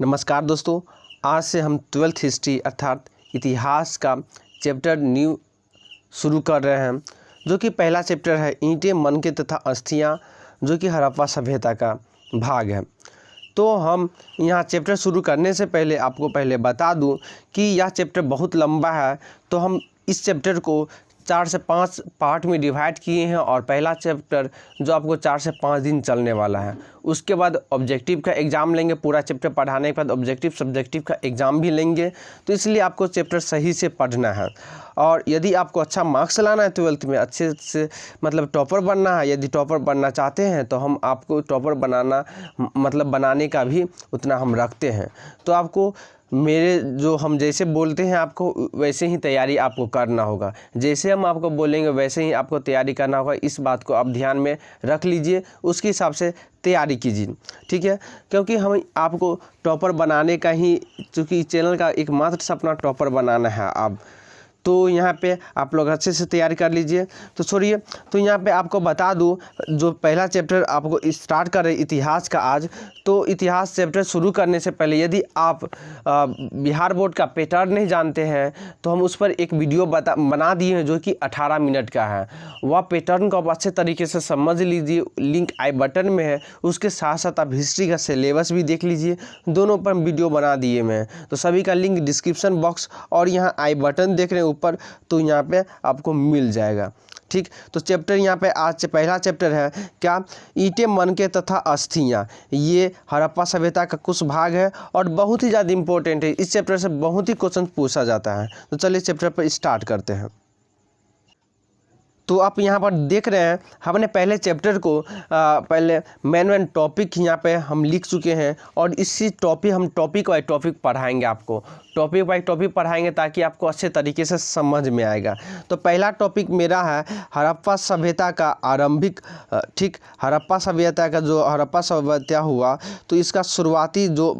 नमस्कार दोस्तों, आज से हम 12th हिस्ट्री अर्थात इतिहास का चैप्टर न्यू शुरू कर रहे हैं, जो कि पहला चैप्टर है ईंटें, मनके तथा अस्थियां, जो कि हड़प्पा सभ्यता का भाग है। तो हम यहाँ चैप्टर शुरू करने से पहले आपको बता दूं कि यह चैप्टर बहुत लंबा है, तो हम इस चैप्टर को 4 से 5 पार्ट में डिवाइड किए हैं और पहला चैप्टर जो आपको 4 से 5 दिन चलने वाला है। उसके बाद ऑब्जेक्टिव का एग्ज़ाम लेंगे, पूरा चैप्टर पढ़ाने के बाद ऑब्जेक्टिव सब्जेक्टिव का एग्ज़ाम भी लेंगे। तो इसलिए आपको चैप्टर सही से पढ़ना है, और यदि आपको अच्छा मार्क्स लाना है 12th में, अच्छे से मतलब टॉपर बनना है, यदि टॉपर बनना चाहते हैं तो हम आपको टॉपर बनाने का भी उतना हम रखते हैं। तो आपको मेरे जो हम जैसे बोलते हैं आपको वैसे ही तैयारी आपको करना होगा, जैसे हम आपको बोलेंगे वैसे ही आपको तैयारी करना होगा। इस बात को आप ध्यान में रख लीजिए, उसके हिसाब से तैयारी कीजिए, ठीक है। क्योंकि हम आपको टॉपर बनाने का ही, चूँकि चैनल का एकमात्र सपना टॉपर बनाना है आप, तो यहाँ पे आप लोग अच्छे से तैयारी कर लीजिए। तो छोड़िए, तो यहाँ पे आपको बता दूँ, जो पहला चैप्टर आपको स्टार्ट कर रहे इतिहास का आज, तो इतिहास चैप्टर शुरू करने से पहले यदि आप बिहार बोर्ड का पैटर्न नहीं जानते हैं तो हम उस पर एक वीडियो बना दिए हैं जो कि 18 मिनट का है। वह पैटर्न को आप अच्छे तरीके से समझ लीजिए, लिंक आई बटन में है। उसके साथ साथ आप हिस्ट्री का सिलेबस भी देख लीजिए, दोनों पर वीडियो बना दिए मैं, तो सभी का लिंक डिस्क्रिप्शन बॉक्स और यहाँ आई बटन देख रहे हैं ऊपर, तो यहाँ पे आपको मिल जाएगा, ठीक। तो चैप्टर यहाँ पे आज पहला चैप्टर है क्या, ईंटें, मनके तथा अस्थियां। ये हड़प्पा सभ्यता का कुछ भाग है और बहुत ही ज़्यादा इंपॉर्टेंट है। इस चैप्टर से बहुत ही क्वेश्चन पूछा जाता है। तो चलिए चैप्टर पर स्टार्ट करते हैं। तो आप यहाँ पर देख रहे हैं हमने पहले चैप्टर को पहले मेन टॉपिक यहाँ पे हम लिख चुके हैं, और इसी हम टॉपिक बाई टॉपिक पढ़ाएंगे आपको, टॉपिक बाई टॉपिक पढ़ाएंगे ताकि आपको अच्छे तरीके से समझ में आएगा। तो पहला टॉपिक मेरा है हड़प्पा सभ्यता का आरंभिक, ठीक। हड़प्पा सभ्यता का जो हड़प्पा सभ्यता हुआ, तो इसका शुरुआती जो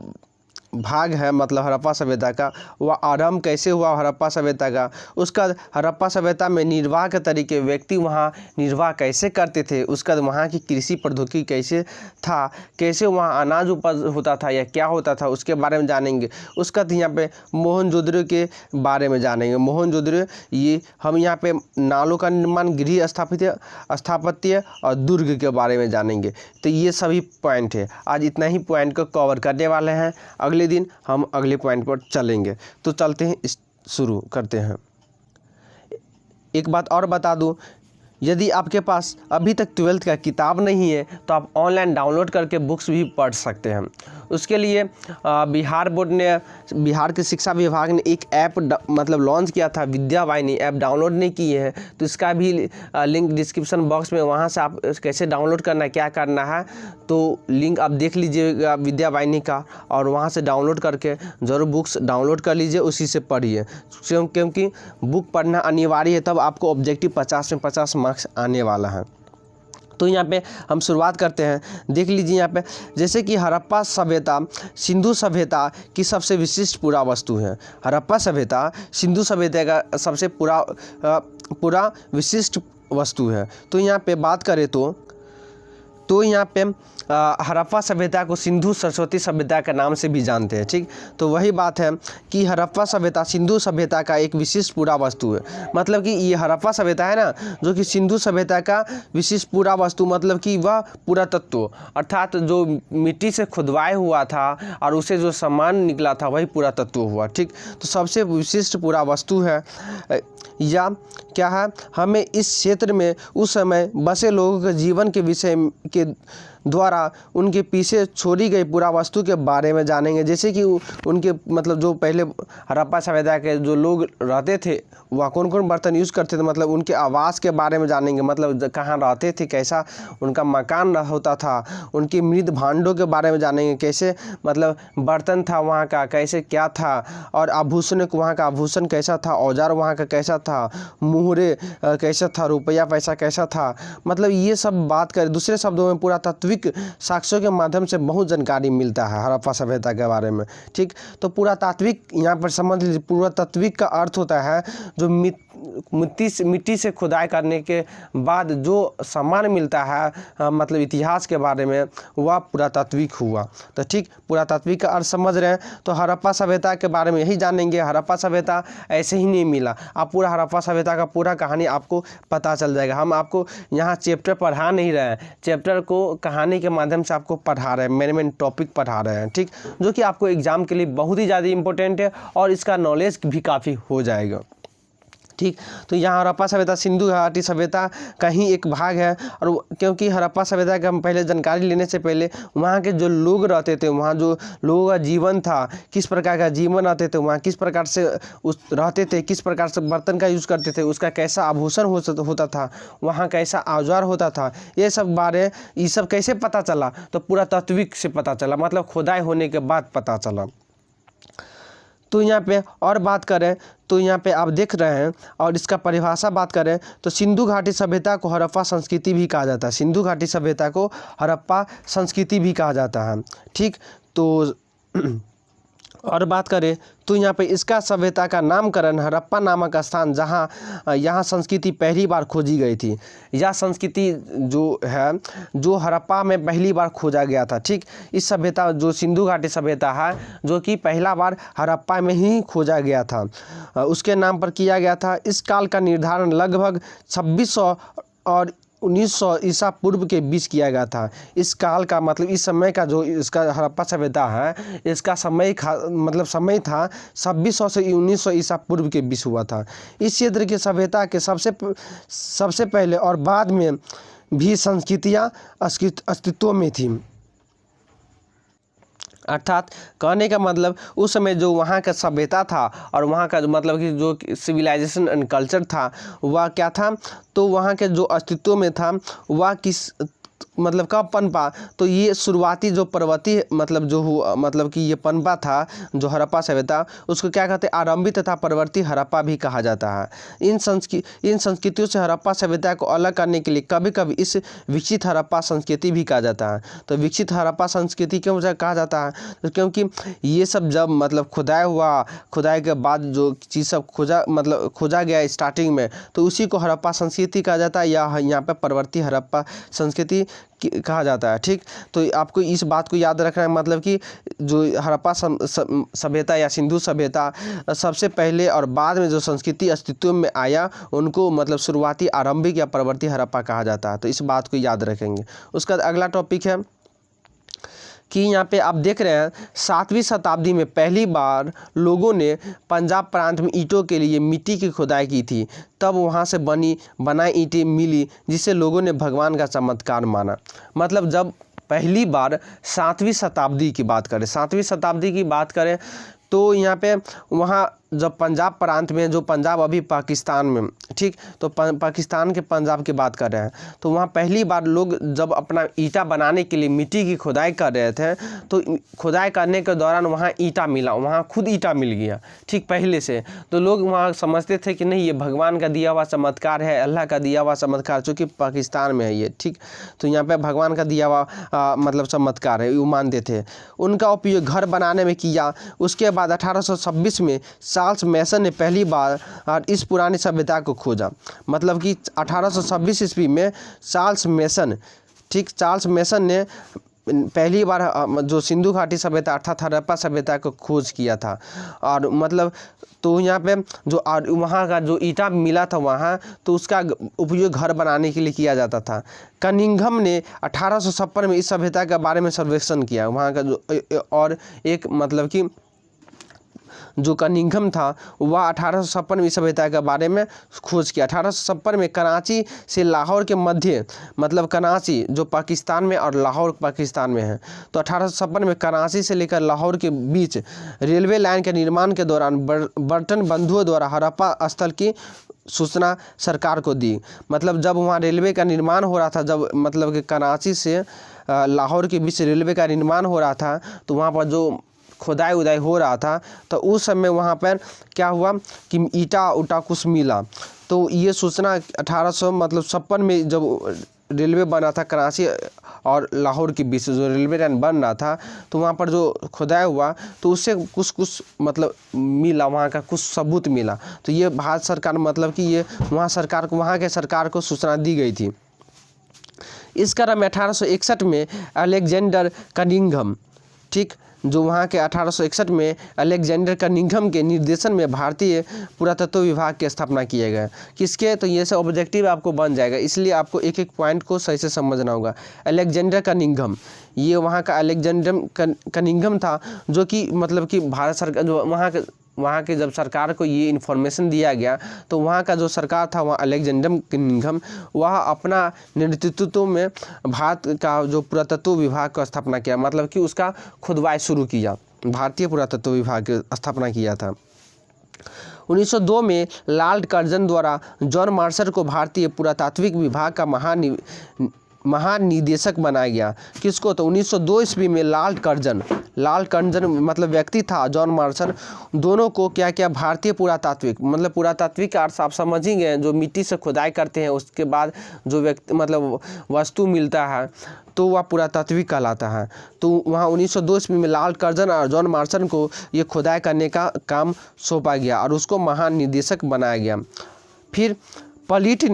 भाग है मतलब हड़प्पा सभ्यता का, वह आरंभ कैसे हुआ हड़प्पा सभ्यता का, उसका हड़प्पा सभ्यता में निर्वाह के तरीके, व्यक्ति वहाँ निर्वाह कैसे करते थे, उसका वहाँ की कृषि प्रौद्योगिकी कैसे था, कैसे वहाँ अनाज उपज होता था या क्या होता था, उसके बारे में जानेंगे। उसका यहाँ पे मोहनजोदड़ो के बारे में जानेंगे। मोहनजोदड़ो, ये हम यहाँ पे नालों का निर्माण, गृह स्थापत्य और दुर्ग के बारे में जानेंगे। तो ये सभी पॉइंट है, आज इतना ही पॉइंट को कवर करने वाले हैं। अगले दिन हम अगले पॉइंट पर चलेंगे। तो चलते हैं, शुरू करते हैं। एक बात और बता दूं, यदि आपके पास अभी तक 12th का किताब नहीं है तो आप ऑनलाइन डाउनलोड करके बुक्स भी पढ़ सकते हैं। उसके लिए बिहार बोर्ड ने, बिहार के शिक्षा विभाग ने एक ऐप मतलब लॉन्च किया था, विद्यावाहिनी ऐप डाउनलोड नहीं की है, तो इसका भी लिंक डिस्क्रिप्शन बॉक्स में, वहाँ से आप कैसे डाउनलोड करना है, क्या करना है, तो लिंक आप देख लीजिएगा विद्यावाहिनी का, और वहाँ से डाउनलोड करके ज़रूर बुक्स डाउनलोड कर लीजिए, उसी से पढ़िए। क्योंकि बुक पढ़ना अनिवार्य है, तब आपको ऑब्जेक्टिव 50 में 50 मार्क्स आने वाला है। तो यहाँ पे हम शुरुआत करते हैं। देख लीजिए यहाँ पे, जैसे कि हड़प्पा सभ्यता सिंधु सभ्यता की सबसे विशिष्ट पुरावस्तु है। हड़प्पा सभ्यता सिंधु सभ्यता का सबसे पूरा विशिष्ट वस्तु है। तो यहाँ पे बात करें तो यहाँ पे हड़प्पा सभ्यता को सिंधु सरस्वती सभ्यता के नाम से भी जानते हैं, ठीक। तो वही बात है कि हड़प्पा सभ्यता सिंधु सभ्यता का एक विशिष्ट पुरावस्तु है। मतलब कि ये हड़प्पा सभ्यता है ना, जो कि सिंधु सभ्यता का विशिष्ट पुरावस्तु, मतलब कि वह पुरातत्व, अर्थात जो मिट्टी से खुदवाया हुआ था और उसे जो सामान निकला था वही पुरातत्व हुआ, ठीक। तो सबसे विशिष्ट पुरावस्तु है, या क्या है, हमें इस क्षेत्र में उस समय बसे लोगों के जीवन के विषय के द्वारा उनके पीछे छोड़ी गई पुरावस्तु के बारे में जानेंगे। जैसे कि उनके मतलब जो पहले हड़प्पा सभ्यता के जो लोग रहते थे वह कौन कौन बर्तन यूज़ करते थे, मतलब उनके आवास के बारे में जानेंगे, मतलब कहाँ रहते थे, कैसा उनका मकान होता था, उनके मृत भांडों के बारे में जानेंगे, कैसे मतलब बर्तन था वहाँ का, कैसे क्या था, और आभूषण वहाँ का आभूषण कैसा था, औजार वहाँ का कैसा था, मुहरे कैसा था, रुपया पैसा कैसा था, मतलब ये सब बात करें। दूसरे शब्दों में पुरातत्व साक्ष्यों के माध्यम से बहुत जानकारी मिलता है हड़प्पा सभ्यता के बारे में, ठीक। तो पुरातात्विक यहाँ पर समझ लीजिए, पुरातात्विक का अर्थ होता है जो मिट्टी से खुदाई करने के बाद जो सामान मिलता है मतलब इतिहास के बारे में, वह पुरातात्विक हुआ। तो ठीक, पुरातात्विक का अर्थ समझ रहे हैं। तो हड़प्पा सभ्यता के बारे में यही जानेंगे। हड़प्पा सभ्यता ऐसे ही नहीं मिला, आप पूरा हड़प्पा सभ्यता का पूरा कहानी आपको पता चल जाएगा। हम आपको यहाँ चैप्टर पढ़ा नहीं रहे हैं, चैप्टर को कहानी के माध्यम से आपको पढ़ा रहे हैं, मेन टॉपिक पढ़ा रहे हैं, ठीक, जो कि आपको एग्जाम के लिए बहुत ही ज़्यादा इंपॉर्टेंट है और इसका नॉलेज भी काफ़ी हो जाएगा, ठीक। तो यहाँ हड़प्पा सभ्यता सिंधु घाटी सभ्यता का ही एक भाग है। और क्योंकि हड़प्पा सभ्यता का हम पहले जानकारी लेने से पहले वहाँ के जो लोग रहते थे, वहाँ जो लोगों का जीवन था, किस प्रकार का जीवन रहते थे, वहाँ किस प्रकार से उस रहते थे, किस प्रकार से बर्तन का यूज़ करते थे, उसका कैसा आभूषण होता था, वहाँ कैसा औजार होता था, ये सब कैसे पता चला? तो पुरातात्विक से पता चला, मतलब खुदाई होने के बाद पता चला। तो यहाँ पे और बात करें तो यहाँ पे आप देख रहे हैं, और इसका परिभाषा बात करें तो सिंधु घाटी सभ्यता को हड़प्पा संस्कृति भी कहा जाता है। सिंधु घाटी सभ्यता को हड़प्पा संस्कृति भी कहा जाता है, ठीक। तो और बात करें तो यहाँ पे इसका सभ्यता का नामकरण हड़प्पा नामक स्थान जहाँ यहाँ संस्कृति पहली बार खोजी गई थी, यह संस्कृति जो है जो हड़प्पा में पहली बार खोजा गया था, ठीक। इस सभ्यता जो सिंधु घाटी सभ्यता है जो कि पहला बार हड़प्पा में ही खोजा गया था, उसके नाम पर किया गया था। इस काल का निर्धारण लगभग 2600 और 1900 ईसा पूर्व के बीच किया गया था। इस काल का मतलब इस समय का जो इसका हड़प्पा सभ्यता है, इसका समय था 2600 से 1900 ईसा पूर्व के बीच हुआ था। इस क्षेत्र की सभ्यता के सबसे पहले और बाद में भी संस्कृतियाँ अस्तित्व में थी। अर्थात कहने का मतलब उस समय जो वहाँ का सभ्यता था और वहाँ का मतलब कि जो सिविलाइजेशन एंड कल्चर था वह क्या था, तो वहाँ के जो अस्तित्व में था वह किस मतलब कब पनपा, तो ये शुरुआती जो पर्वतीय मतलब कि ये पनपा था जो हड़प्पा सभ्यता, उसको क्या कहते हैं, आरंभी तथा पर्वतीय हड़प्पा भी कहा जाता है। इन संस्कृतियों से हड़प्पा सभ्यता को अलग करने के लिए कभी कभी इस विकसित हड़प्पा संस्कृति भी कहा जाता है। तो विकसित हड़प्पा संस्कृति क्यों कहा जाता है, तो क्योंकि ये सब जब मतलब खुदाई के बाद जो चीज़ सब खोजा गया स्टार्टिंग में, तो उसी को हड़प्पा संस्कृति कहा जाता है या यहाँ पर पर्वतीय हड़प्पा संस्कृति कहा जाता है, ठीक। तो आपको इस बात को याद रखना है, मतलब कि जो हड़प्पा सभ्यता या सिंधु सभ्यता सबसे पहले और बाद में जो संस्कृति अस्तित्व में आया उनको मतलब शुरुआती आरंभिक या पर्वतीय हड़प्पा कहा जाता है। तो इस बात को याद रखेंगे। उसका अगला टॉपिक है कि यहाँ पे आप देख रहे हैं 7वीं शताब्दी में पहली बार लोगों ने पंजाब प्रांत में ईंटों के लिए मिट्टी की खुदाई की थी। तब वहाँ से बनाई ईंटें मिली जिसे लोगों ने भगवान का चमत्कार माना। मतलब जब पहली बार 7वीं शताब्दी की बात करें तो यहाँ पे वहाँ जब पंजाब प्रांत में, जो पंजाब अभी पाकिस्तान में, ठीक, तो पाकिस्तान के पंजाब की बात कर रहे हैं, तो वहाँ पहली बार लोग जब अपना ईंटा बनाने के लिए मिट्टी की खुदाई कर रहे थे, तो खुदाई करने के दौरान वहाँ ईंटा मिला, वहाँ खुद ईंटा मिल गया, ठीक, पहले से। तो लोग वहाँ समझते थे कि नहीं, ये भगवान का दिया हुआ चमत्कार है, अल्लाह का दिया हुआ चमत्कार, चूँकि पाकिस्तान में है ये, ठीक। तो यहाँ पर भगवान का दिया हुआ मतलब चमत्कार है, वो मानते थे। उनका उपयोग घर बनाने में किया। उसके बाद 1826 में चार्ल्स मैसन ने पहली बार इस पुरानी सभ्यता को खोजा। मतलब कि 1826 ईस्वी में चार्ल्स मैसन ने पहली बार जो सिंधु घाटी सभ्यता अर्थात हड़प्पा सभ्यता को खोज किया था। और मतलब तो यहाँ पे जो वहाँ का जो ईंटा मिला था वहाँ, तो उसका उपयोग घर बनाने के लिए किया जाता था। कनिंघम ने 1856 में इस सभ्यता के बारे में सर्वेक्षण किया। वहाँ का जो और एक मतलब कि जो कनिंघम था वह 1856 में सभ्यता के बारे में खोज किया। 1856 में कराची से लाहौर के मध्य, मतलब कराची जो पाकिस्तान में और लाहौर पाकिस्तान में है, तो 1856 में कराची से लेकर लाहौर के बीच रेलवे लाइन के निर्माण के दौरान बर्टन बंधुओं द्वारा हड़प्पा स्थल की सूचना सरकार को दी। मतलब जब वहाँ रेलवे का निर्माण हो रहा था, जब मतलब कि कराची से लाहौर के बीच रेलवे का निर्माण हो रहा था, तो वहाँ पर जो खुदाई उदाई हो रहा था, तो उस समय वहाँ पर क्या हुआ कि ईटा उटा कुछ मिला। तो ये सूचना 1856 में जब रेलवे बना था कराची और लाहौर के बीच जो रेलवे लाइन बन रहा था, तो वहाँ पर जो खुदाई हुआ तो उससे कुछ मतलब मिला, वहाँ का कुछ सबूत मिला। तो ये भारत सरकार मतलब कि ये वहाँ के सरकार को सूचना दी गई थी। इस क्रम में 1861 में अलेक्जेंडर कनिंघम, ठीक, जो वहाँ के 1861 में अलेक्जेंडर कनिंघम के निर्देशन में भारतीय पुरातत्व विभाग की स्थापना किए गए। किसके? तो ये सब ऑब्जेक्टिव आपको बन जाएगा, इसलिए आपको एक एक पॉइंट को सही से समझना होगा। अलेक्जेंडर कनिंघम, ये वहाँ का अलेक्जेंडर कनिंघम था, जो कि मतलब कि भारत सरकार जो वहाँ के जब सरकार को ये इन्फॉर्मेशन दिया गया तो वहाँ का जो सरकार था वहाँ अलेक्जेंडर कनिंघम वह अपना नेतृत्व में भारत का जो पुरातत्व विभाग का स्थापना किया, मतलब कि उसका खुदवाई शुरू किया, भारतीय पुरातत्व विभाग की स्थापना किया था। 1902 में लॉर्ड कर्जन द्वारा जॉन मार्शल को भारतीय पुरातात्विक विभाग का महानिदेशक बनाया गया। किसको? तो 1902 ईस्वी में लॉर्ड कर्जन मतलब व्यक्ति था, जॉन मार्शल, दोनों को क्या क्या भारतीय पुरातात्विक मतलब पुरातात्विक अर्थ आप समझ ही गए, जो मिट्टी से खुदाई करते हैं उसके बाद जो व्यक्ति मतलब वस्तु मिलता है तो वह पुरातात्विक कहलाता है। तो वहाँ 1902 ईस्वी में लॉर्ड कर्जन और जॉन मार्शल को ये खुदाई करने का काम सौंपा गया और उसको महानिदेशक बनाया गया। फिर पलिट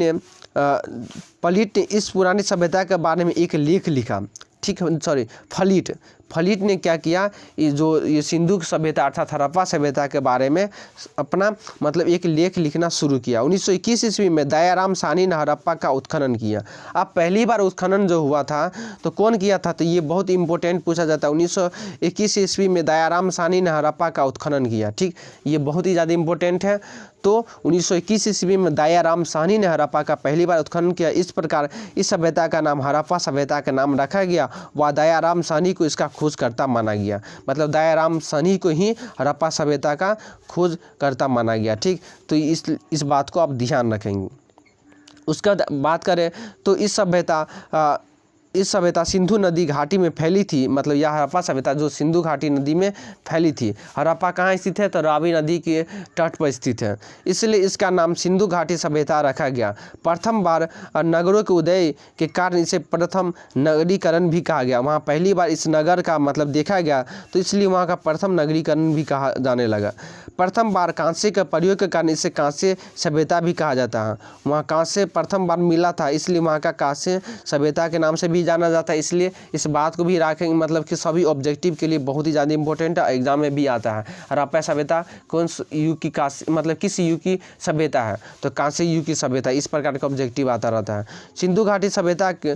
ने इस पुरानी सभ्यता के बारे में एक लेख लिखा, ठीक है, सॉरी फलीट ने क्या किया, ये सिंधु सभ्यता अर्थात हड़प्पा सभ्यता के बारे में अपना मतलब एक लेख लिखना शुरू किया। 1921 ईस्वी में दयाराम साहनी ने हड़प्पा का उत्खनन किया। अब पहली बार उत्खनन जो हुआ था तो कौन किया था? तो ये बहुत इंपॉर्टेंट पूछा जाता है। 1921 ईस्वी में दयाराम साहनी ने हड़प्पा का उत्खनन किया, ठीक, ये बहुत ही ज़्यादा इंपॉर्टेंट है। तो 1921 ईस्वी में दयाराम साहनी ने हड़प्पा का पहली बार उत्खनन किया। इस प्रकार इस सभ्यता का नाम हड़प्पा सभ्यता का नाम रखा गया व दयाराम साहनी को इसका खोजकर्ता माना गया, मतलब दयाराम साहनी को ही हड़प्पा सभ्यता का खोजकर्ता माना गया, ठीक। तो इस बात को आप ध्यान रखेंगे। उसका बात करें तो इस सभ्यता सिंधु नदी घाटी में फैली थी, मतलब यह हड़प्पा सभ्यता जो सिंधु घाटी नदी में फैली थी। हड़प्पा कहाँ स्थित है? तो रावी नदी के तट पर स्थित है, इसलिए इसका नाम सिंधु घाटी सभ्यता रखा गया। प्रथम बार नगरों के उदय के कारण इसे प्रथम नगरीकरण भी कहा गया। वहाँ पहली बार इस नगर का मतलब देखा गया तो इसलिए वहाँ का प्रथम नगरीकरण भी कहा जाने लगा। प्रथम बार कांसे के प्रयोग के कारण इसे कांस्य सभ्यता भी कहा जाता है। वहाँ कांस्य प्रथम बार मिला था इसलिए वहाँ का कांस्य सभ्यता के नाम से भी जाना जाता है। इसलिए इस बात को भी रखेंगे, मतलब कि सभी ऑब्जेक्टिव के लिए बहुत ही ज़्यादा इंपॉर्टेंट है, एग्जाम में भी आता है। हड़प्पा सभ्यता कौन युग की कांस्य मतलब किस युग की सभ्यता है? तो कांस्य युग की सभ्यता, इस प्रकार का ऑब्जेक्टिव आता रहता है। सिंधु घाटी सभ्यता के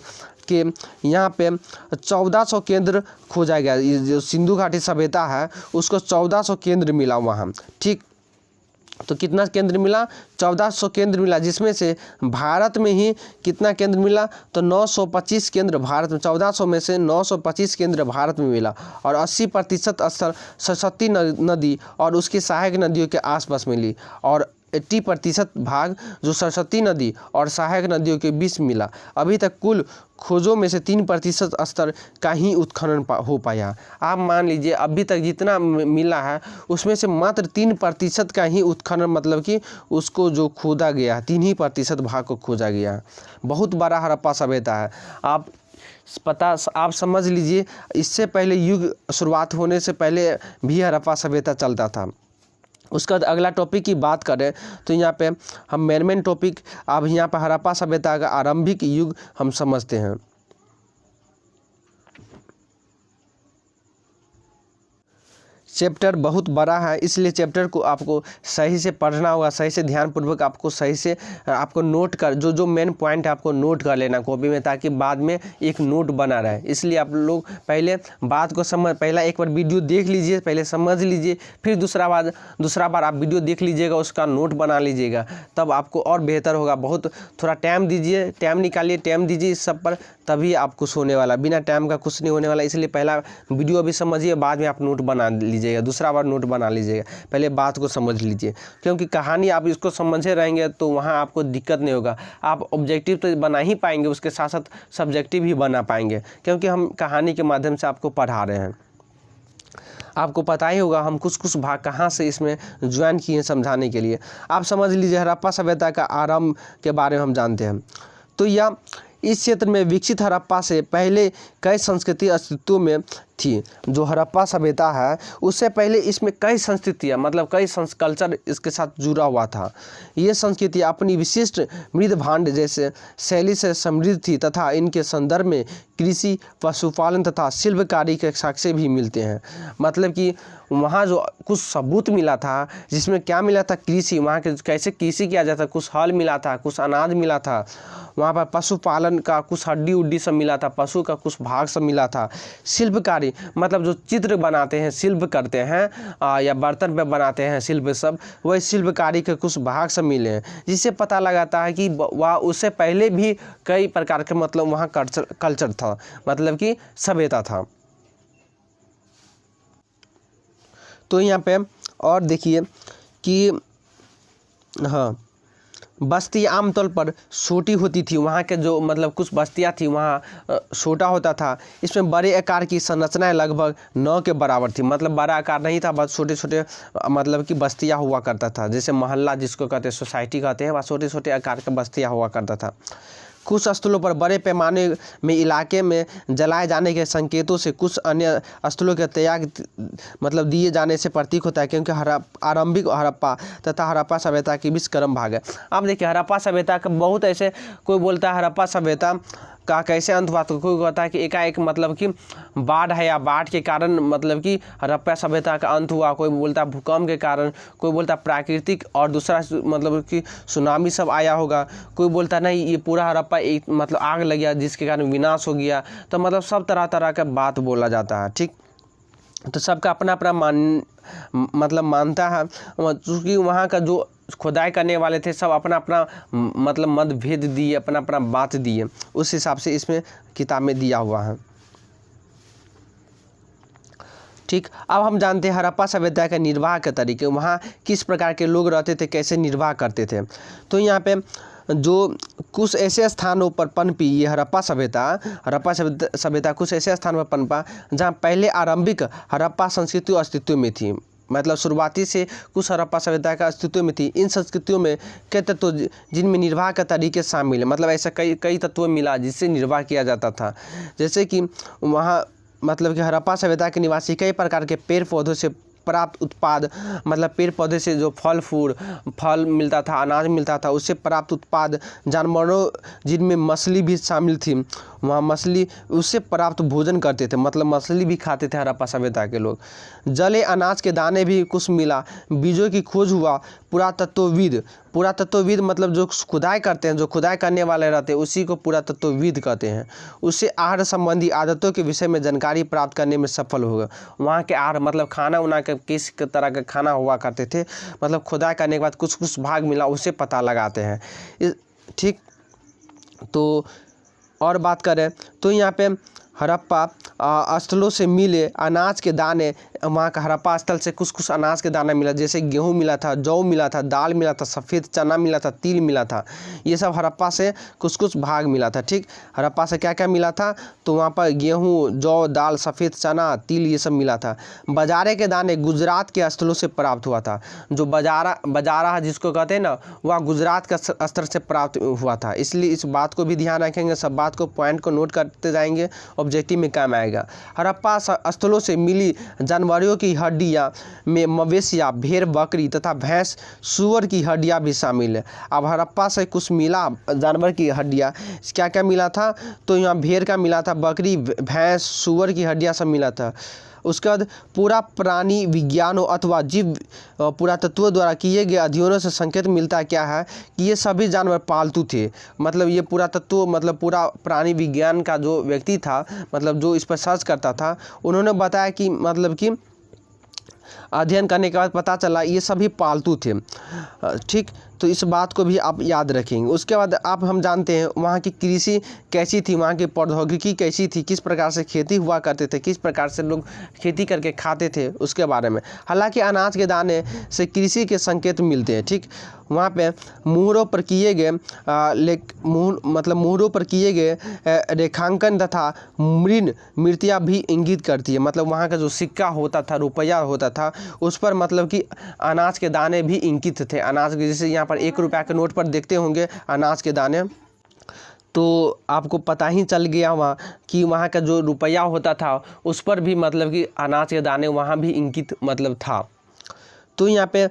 यहाँ पे 1400 केंद्र खोजा गया। ये जो सिंधु घाटी सभ्यता है उसको 1400 केंद्र मिला वहाँ, ठीक। तो कितना केंद्र मिला? 1400 केंद्र मिला, जिसमें से भारत में ही कितना केंद्र मिला? तो 925 केंद्र भारत में, 1400 में से 925 केंद्र भारत में मिला और 80% स्थल सरस्वती नदी और उसकी सहायक नदियों के आसपास मिली और 80% भाग जो सरस्वती नदी और सहायक नदियों के बीच मिला। अभी तक कुल खोजों में से 3% स्तर का ही उत्खनन हो पाया। आप मान लीजिए अभी तक जितना मिला है उसमें से मात्र 3% का ही उत्खनन मतलब कि उसको जो खोदा गया है 3% भाग को खोजा गया है। बहुत बड़ा हड़प्पा सभ्यता है। आप समझ लीजिए इससे पहले युग शुरुआत होने से पहले भी हड़प्पा सभ्यता चलता था। उसका अगला टॉपिक की बात करें तो यहाँ पे हम मेन टॉपिक अब यहाँ पे हड़प्पा सभ्यता का आरंभिक युग हम समझते हैं। चैप्टर बहुत बड़ा है इसलिए चैप्टर को आपको सही से पढ़ना होगा, सही से ध्यानपूर्वक आपको सही से आपको नोट कर जो मेन पॉइंट है आपको नोट कर लेना कॉपी में, ताकि बाद में एक नोट बना रहे। इसलिए आप लोग पहले बात को पहला एक बार वीडियो देख लीजिए, पहले समझ लीजिए, फिर दूसरा बार आप वीडियो देख लीजिएगा, उसका नोट बना लीजिएगा, तब आपको और बेहतर होगा। बहुत थोड़ा टाइम दीजिए, टाइम निकालिए, टाइम दीजिए इस सब पर, तभी आप कुछ होने वाला, बिना टाइम का कुछ नहीं होने वाला। इसलिए पहला वीडियो अभी समझिए, बाद में आप नोट बना लीजिएगा, दूसरा बार नोट बना लीजिएगा, पहले बात को समझ लीजिए, क्योंकि कहानी आप इसको समझे रहेंगे तो वहाँ आपको दिक्कत नहीं होगा। आप ऑब्जेक्टिव तो बना ही पाएंगे, उसके साथ साथ सब्जेक्टिव भी बना पाएंगे, क्योंकि हम कहानी के माध्यम से आपको पढ़ा रहे हैं। आपको पता ही होगा हम कुछ भाग कहाँ से इसमें ज्वाइन किए हैं समझाने के लिए। आप समझ लीजिए हड़प्पा सभ्यता का आरंभ के बारे में हम जानते हैं। तो इस क्षेत्र में विकसित हड़प्पा से पहले कई संस्कृति अस्तित्व में थी। जो हड़प्पा सभ्यता है उससे पहले इसमें कई संस्कृतियाँ मतलब कई कल्चर इसके साथ जुड़ा हुआ था। ये संस्कृति अपनी विशिष्ट मृद भांड जैसे शैली से समृद्ध थी तथा इनके संदर्भ में कृषि, पशुपालन तथा शिल्पकारी के साक्ष्य भी मिलते हैं। मतलब कि वहाँ जो कुछ सबूत मिला था जिसमें क्या मिला था, कृषि, वहाँ के कैसे कृषि किया जाता, कुछ हल मिला था, कुछ अनाज मिला था, वहाँ पर पशुपालन का कुछ हड्डी उड्डी सब मिला था, पशु का कुछ भाग सब मिला था। शिल्पकारी मतलब जो चित्र बनाते हैं, शिल्प करते हैं या बर्तन पे बनाते हैं शिल्प सब, वही शिल्पकारी के कुछ भाग सब मिले हैं, जिससे पता लगाता है कि वह उससे पहले भी कई प्रकार के मतलब वहाँ कल्चर था, मतलब कि सभ्यता था। तो यहाँ पे और देखिए कि हाँ, बस्ती आमतौर पर छोटी होती थी। वहाँ के जो मतलब कुछ बस्तियाँ थी वहाँ छोटा होता था। इसमें बड़े आकार की संरचनाएं लगभग 9 के बराबर थी। मतलब बड़ा आकार नहीं था, बस छोटे छोटे मतलब कि बस्तियाँ हुआ करता था। जैसे मोहल्ला जिसको कहते हैं, सोसाइटी कहते हैं, वह छोटे छोटे आकार के बस्तियाँ हुआ करता था। कुछ स्थलों पर बड़े पैमाने में इलाके में जलाए जाने के संकेतों से कुछ अन्य स्थलों के त्याग मतलब दिए जाने से प्रतीक होता है, क्योंकि आरंभिक हड़प्पा तथा हड़प्पा सभ्यता के बीच क्रम भाग है। अब देखिए हड़प्पा सभ्यता का बहुत ऐसे, कोई बोलता है हड़प्पा सभ्यता का कैसे अंत हुआ, तो कोई कहता है कि एकाएक मतलब कि बाढ़ है या बाढ़ के कारण मतलब कि हड़प्पा सभ्यता का अंत हुआ, कोई बोलता है भूकंप के कारण, कोई बोलता है प्राकृतिक और दूसरा मतलब कि सुनामी सब आया होगा, कोई बोलता नहीं ये पूरा हड़प्पा एक मतलब आग लग गया जिसके कारण विनाश हो गया। तो मतलब सब तरह तरह का बात बोला जाता है। ठीक, तो सबका अपना अपना मतलब मानता है, क्योंकि वहाँ का जो खुदाई करने वाले थे सब अपना अपना मतलब मतभेद दिए, अपना अपना बात दिए, उस हिसाब से इसमें किताब में दिया हुआ है। ठीक, अब हम जानते हैं हड़प्पा सभ्यता के निर्वाह के तरीके, वहाँ किस प्रकार के लोग रहते थे, कैसे निर्वाह करते थे। तो यहाँ पे जो कुछ ऐसे स्थानों पर पनपी ये हड़प्पा सभ्यता कुछ ऐसे स्थानों पर पनपा जहाँ पहले आरंभिक हड़प्पा संस्कृति अस्तित्व में थी। मतलब शुरुआती से कुछ हड़प्पा सभ्यता का अस्तित्व में थी। इन संस्कृतियों में कई तत्व जिनमें निर्वाह का तरीके शामिल है, मतलब ऐसा कई तत्व मिला जिससे निर्वाह किया जाता था। जैसे कि वहाँ मतलब कि हड़प्पा सभ्यता के निवासी कई प्रकार के पेड़ पौधों से प्राप्त उत्पाद, मतलब पेड़ पौधे से जो फल मिलता था, अनाज मिलता था, उससे प्राप्त उत्पाद, जानवरों जिनमें मछली भी शामिल थी, वहाँ मछली उससे प्राप्त भोजन करते थे, मतलब मछली भी खाते थे हड़प्पा सभ्यता के लोग। जले अनाज के दाने भी कुछ मिला, बीजों की खोज हुआ। पुरातत्वविद मतलब जो खुदाई करते हैं, जो खुदाई करने वाले रहते हैं उसी को पुरातत्वविद कहते हैं। उससे आहार संबंधी आदतों के विषय में जानकारी प्राप्त करने में सफल होगा। वहाँ के आहार मतलब खाना उना के किस तरह का खाना हुआ करते थे, मतलब खुदाई करने के बाद कुछ भाग मिला उससे पता लगाते हैं। ठीक, तो और बात करें तो यहाँ पे हड़प्पा स्थलों से मिले अनाज के दाने, वहाँ का हड़प्पा स्थल से कुछ अनाज के दाना मिला, जैसे गेहूँ मिला था, जौ मिला था, दाल मिला था, सफ़ेद चना मिला था, तिल मिला था। ये सब हड़प्पा से कुछ भाग मिला था। ठीक, हड़प्पा से क्या क्या मिला था, तो वहाँ पर गेहूँ, जौ, दाल, सफ़ेद चना, तिल ये सब मिला था। बाजारे के दाने गुजरात के स्थलों से प्राप्त हुआ था। जो बाजारा जिसको कहते हैं ना, वह गुजरात का स्तर से प्राप्त हुआ था। इसलिए इस बात को भी ध्यान रखेंगे, सब बात को पॉइंट को नोट करते जाएंगे, ऑब्जेक्टिव में काम आएगा। हड़प्पा स्थलों से मिली जानवरों की हड्डियाँ में मवेशियाँ, भेड़, बकरी तथा भैंस, सूअर की हड्डियाँ भी शामिल है। अब हड़प्पा से कुछ मिला जानवर की हड्डियाँ, क्या क्या मिला था, तो यहाँ भेड़ का मिला था, बकरी, भैंस, सूअर की हड्डियाँ सब मिला था। उसके बाद पूरा प्राणी विज्ञानों अथवा जीव पुरातत्व द्वारा किए गए अध्ययनों से संकेत मिलता क्या है कि ये सभी जानवर पालतू थे। मतलब ये पुरातत्व मतलब पूरा प्राणी विज्ञान का जो व्यक्ति था, मतलब जो इस पर सर्च करता था, उन्होंने बताया कि मतलब कि अध्ययन करने के बाद पता चला ये सभी पालतू थे। ठीक, तो इस बात को भी आप याद रखेंगे। उसके बाद हम जानते हैं वहाँ की कृषि कैसी थी, वहाँ की प्रौद्योगिकी कैसी थी, किस प्रकार से खेती हुआ करते थे, किस प्रकार से लोग खेती करके खाते थे, उसके बारे में। हालांकि अनाज के दाने से कृषि के संकेत मिलते हैं। ठीक, वहाँ पे मुहरों पर किए गए मुहरों पर किए गए रेखांकन तथा मूर्तियाँ भी इंगित करती है। मतलब वहाँ का जो सिक्का होता था, रुपया होता था, उस पर मतलब कि अनाज के दाने भी इंकित थे। अनाज के जैसे यहाँ पर 1 रुपया के नोट पर देखते होंगे अनाज के दाने। तो आपको पता ही चल गया वहाँ कि वहाँ का जो रुपया होता था उस पर भी मतलब कि अनाज के दाने वहाँ भी इंकित मतलब था। तो यहाँ पे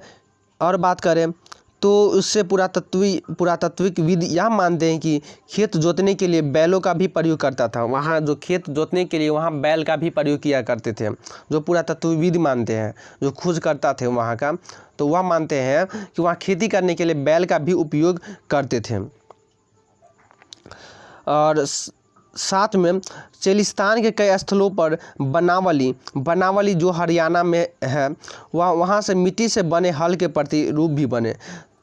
और बात करें तो उससे पुरातात्विकविद यह मानते हैं कि खेत जोतने के लिए बैलों का भी प्रयोग करता था। वहाँ जो खेत जोतने के लिए वहाँ बैल का भी प्रयोग किया करते थे, जो पुरातत्वविद मानते हैं, जो खोज करता थे वहाँ का, तो वह मानते हैं कि वहाँ खेती करने के लिए बैल का भी उपयोग करते थे। और साथ में चेलिस्तान के कई स्थलों पर बनावली जो हरियाणा में है, वहाँ से मिट्टी से बने हल के प्रतिरूप भी बने।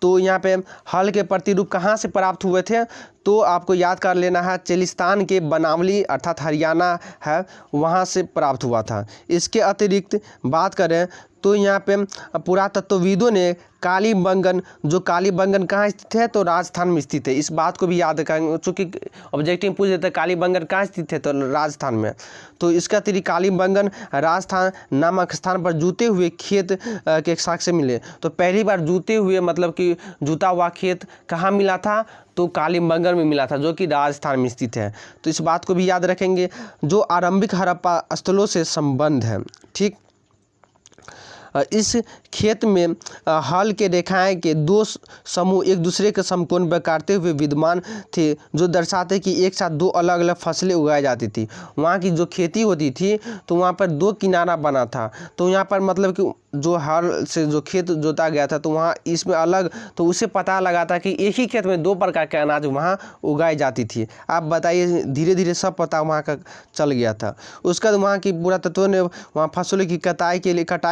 तो यहाँ पे हल के प्रतिरूप कहाँ से प्राप्त हुए थे, तो आपको याद कर लेना है, चेलिस्तान के बनावली अर्थात हरियाणा है, वहाँ से प्राप्त हुआ था। इसके अतिरिक्त बात करें तो यहाँ पे पुरातत्वविदों ने कालीबंगन कहाँ स्थित है, तो राजस्थान में स्थित है। इस बात को भी याद रखेंगे, चूँकि ऑब्जेक्टिव पूछ देते हैं कालीबंगन कहाँ स्थित है, तो राजस्थान में। तो इसका अतिरिक्त कालीबंगन राजस्थान नामक स्थान पर जूते हुए खेत के साक्ष्य मिले। तो पहली बार जूते हुए मतलब कि जूता हुआ खेत कहाँ मिला था, तो कालीबंगन में मिला था, जो कि राजस्थान में स्थित है। तो इस बात को भी याद रखेंगे। जो आरंभिक हड़प्पा स्थलों से संबंध है, ठीक। इस खेत में हल के रेखाएं के दो समूह एक दूसरे के समकोण पर काटते हुए विद्यमान थे, जो दर्शाते कि एक साथ दो अलग अलग फसलें उगाई जाती थी। वहाँ की जो खेती होती थी तो वहाँ पर दो किनारा बना था। तो यहाँ पर मतलब कि जो हल से जो खेत जोता गया था तो वहाँ इसमें अलग, तो उसे पता लगा था कि एक ही खेत में दो प्रकार के अनाज वहाँ उगाई जाती थी। आप बताइए, धीरे धीरे सब पता वहाँ का चल गया था। उसके बाद वहाँ की पुरातत्व ने वहाँ फसलों की कटाई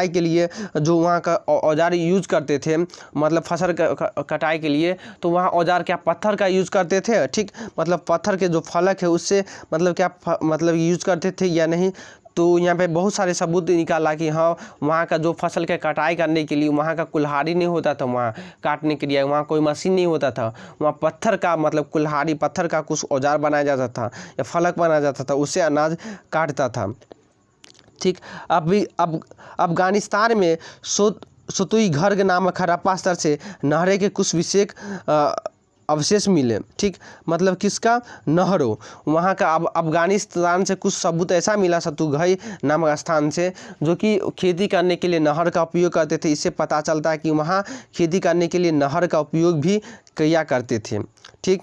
के लिए जो वहाँ का औजार यूज करते थे, मतलब फसल कटाई के लिए, तो वहाँ औजार क्या पत्थर का यूज करते थे, ठीक। मतलब पत्थर के जो फलक है उससे मतलब क्या मतलब यूज करते थे या नहीं। तो यहाँ पे बहुत सारे सबूत निकाला कि हाँ, वहाँ का जो फसल के कटाई करने के लिए वहाँ का कुल्हाड़ी नहीं होता था, वहाँ काटने के लिए वहाँ कोई मशीन नहीं होता था, वहाँ पत्थर का मतलब कुल्हाड़ी पत्थर का कुछ औजार बनाया जाता था या फलक बनाया जाता था, उससे अनाज काटता था, ठीक। अब अफगानिस्तान में सोतुई घर्ग नामक हड़प्पा स्तर से नहरें के कुछ विशेष अवशेष मिले, ठीक। मतलब किसका, नहरों, वहाँ का। अब अफगानिस्तान से कुछ सबूत ऐसा मिला सतुघई नामक स्थान से, जो कि खेती करने के लिए नहर का उपयोग करते थे। इससे पता चलता है कि वहाँ खेती करने के लिए नहर का उपयोग भी किया करते थे, ठीक।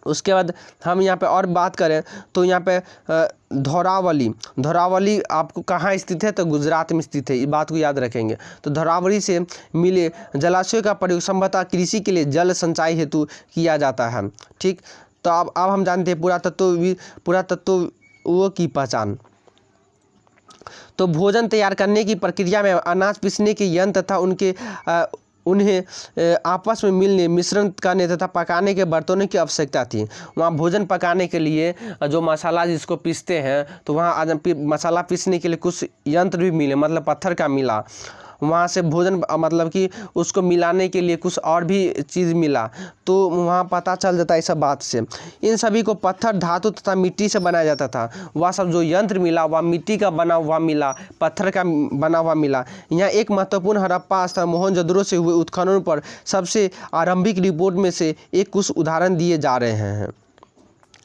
उसके बाद हम यहाँ पे और बात करें तो यहाँ पे धौरावली आपको कहाँ स्थित है, तो गुजरात में स्थित है। इस बात को याद रखेंगे। तो धौरावली से मिले जलाशयों का प्रयोग संभवतः कृषि के लिए जल संचय हेतु किया जाता है, ठीक। तो अब हम जानते हैं पुरातत्वों की पहचान। तो भोजन तैयार करने की प्रक्रिया में अनाज पीसने के यंत्र तथा उन्हें आपस में मिलने, मिश्रण करने तथा पकाने के बर्तनों की आवश्यकता थी। वहाँ भोजन पकाने के लिए जो मसाला जिसको पीसते हैं, तो वहाँ आज मसाला पीसने के लिए कुछ यंत्र भी मिले, मतलब पत्थर का मिला। वहाँ से भोजन मतलब कि उसको मिलाने के लिए कुछ और भी चीज़ मिला, तो वहाँ पता चल जाता है इस बात से। इन सभी को पत्थर, धातु तथा मिट्टी से बनाया जाता था। वह सब जो यंत्र मिला वह मिट्टी का बना हुआ मिला, पत्थर का बना हुआ मिला। यहाँ एक महत्वपूर्ण हड़प्पा स्थल मोहनजोदड़ो से हुए उत्खनन पर सबसे आरंभिक रिपोर्ट में से एक कुछ उदाहरण दिए जा रहे हैं।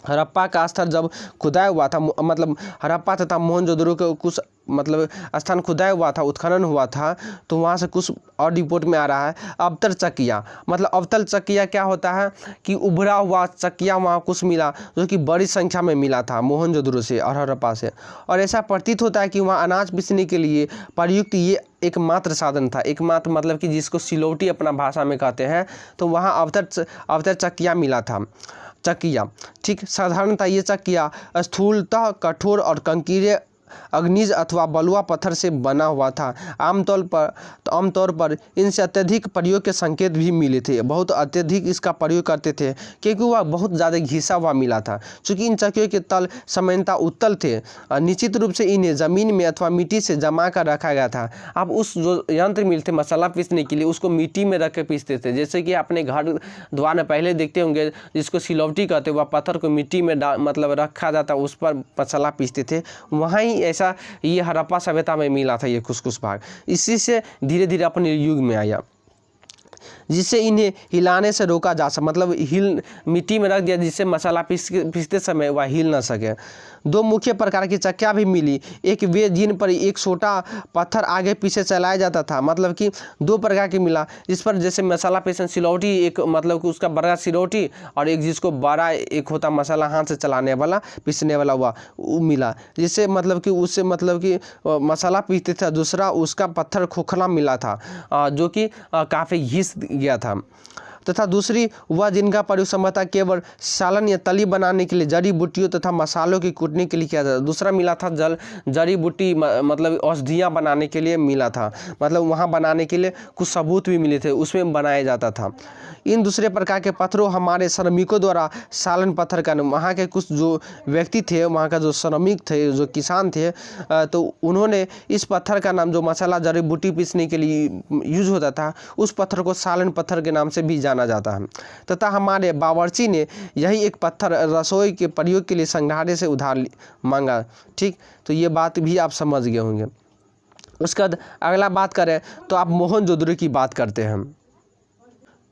हड़प्पा का स्थल जब खुदाई हुआ था, मतलब हड़प्पा तथा मोहनजोदड़ो के कुछ मतलब स्थान खुदाई हुआ था, उत्खनन हुआ था, तो वहाँ से कुछ और रिपोर्ट में आ रहा है। अवतल चक्किया, मतलब अवतल चक्किया क्या होता है कि उभरा हुआ चक्किया वहाँ कुछ मिला, जो कि बड़ी संख्या में मिला था मोहनजोदड़ो से और हड़प्पा से। और ऐसा प्रतीत होता है कि वहाँ अनाज पीसने के लिए प्रयुक्त ये एकमात्र साधन था। एकमात्र मतलब कि जिसको सिलौटी अपना भाषा में कहते हैं, तो वहाँ अवतल चक्किया मिला था, चक्किया, ठीक। साधारणतः ये चक्किया स्थूलतः कठोर और कंकीरे अग्निज अथवा बलुआ पत्थर से बना हुआ था। आमतौर पर इनसे अत्यधिक प्रयोग के संकेत भी मिले थे। बहुत अत्यधिक इसका प्रयोग करते थे क्योंकि वह बहुत ज़्यादा घिसा हुआ मिला था। चूँकि इन चक्कियों के तल सामान्यतः उत्तल थे, निश्चित रूप से इन्हें ज़मीन में अथवा मिट्टी से जमा कर रखा गया था। अब उस जो यंत्र मिलते मसाला पीसने के लिए, उसको मिट्टी में रख के पीसते थे। जैसे कि अपने घर द्वार में पहले देखते होंगे, जिसको सिलौटी कहते, वह पत्थर को मिट्टी में मतलब रखा जाता, उस पर मसाला पीसते थे। वहाँ ही ऐसा ये हड़प्पा सभ्यता में मिला था ये कुछ भाग। इसी से धीरे धीरे अपने युग में आया। जिससे इन्हें हिलाने से रोका जा सके, मतलब मिट्टी में रख दिया जिससे मसाला पीसते समय वह हिल ना सके। 2 मुख्य प्रकार की चक्कियाँ भी मिली, एक वे जिन पर एक छोटा पत्थर आगे पीछे चलाया जाता था, मतलब कि 2 प्रकार की मिला, जिस पर जैसे मसाला पीसने सिलौटी, एक मतलब कि उसका बड़ा सिलौटी, और एक जिसको बड़ा एक होता मसाला हाथ से चलाने वाला पीसने वाला वो मिला, जिससे मतलब कि उससे मतलब कि मसाला पीसते थे। दूसरा उसका पत्थर खोखला मिला था जो कि काफ़ी घिस गया था। तथा दूसरी वह जिनका प्रयोग संभवतः केवल सालन या तली बनाने के लिए, जड़ी बूटियों तथा मसालों की कूटने के लिए किया जाता। दूसरा मिला था जड़ी बूटी मतलब औषधियाँ बनाने के लिए मिला था, मतलब वहाँ बनाने के लिए कुछ सबूत भी मिले थे, उसमें बनाया जाता था। इन दूसरे प्रकार के पत्थरों हमारे श्रमिकों द्वारा सालन पत्थर का, वहाँ के कुछ जो व्यक्ति थे, वहाँ का जो श्रमिक थे, जो किसान थे, तो उन्होंने इस पत्थर का नाम, जो मसाला जड़ी बूटी पीसने के लिए यूज होता था, उस पत्थर को सालन पत्थर के नाम से भी जाना जाता है। तथा हमारे बावर्ची ने यही एक पत्थर रसोई के प्रयोग के लिए संग्रहालय से उधार मांगा। ठीक, तो ये बात भी आप समझ गए होंगे। उसके बाद अगला बात करें तो आप मोहनजोदड़ो की बात करते हैं।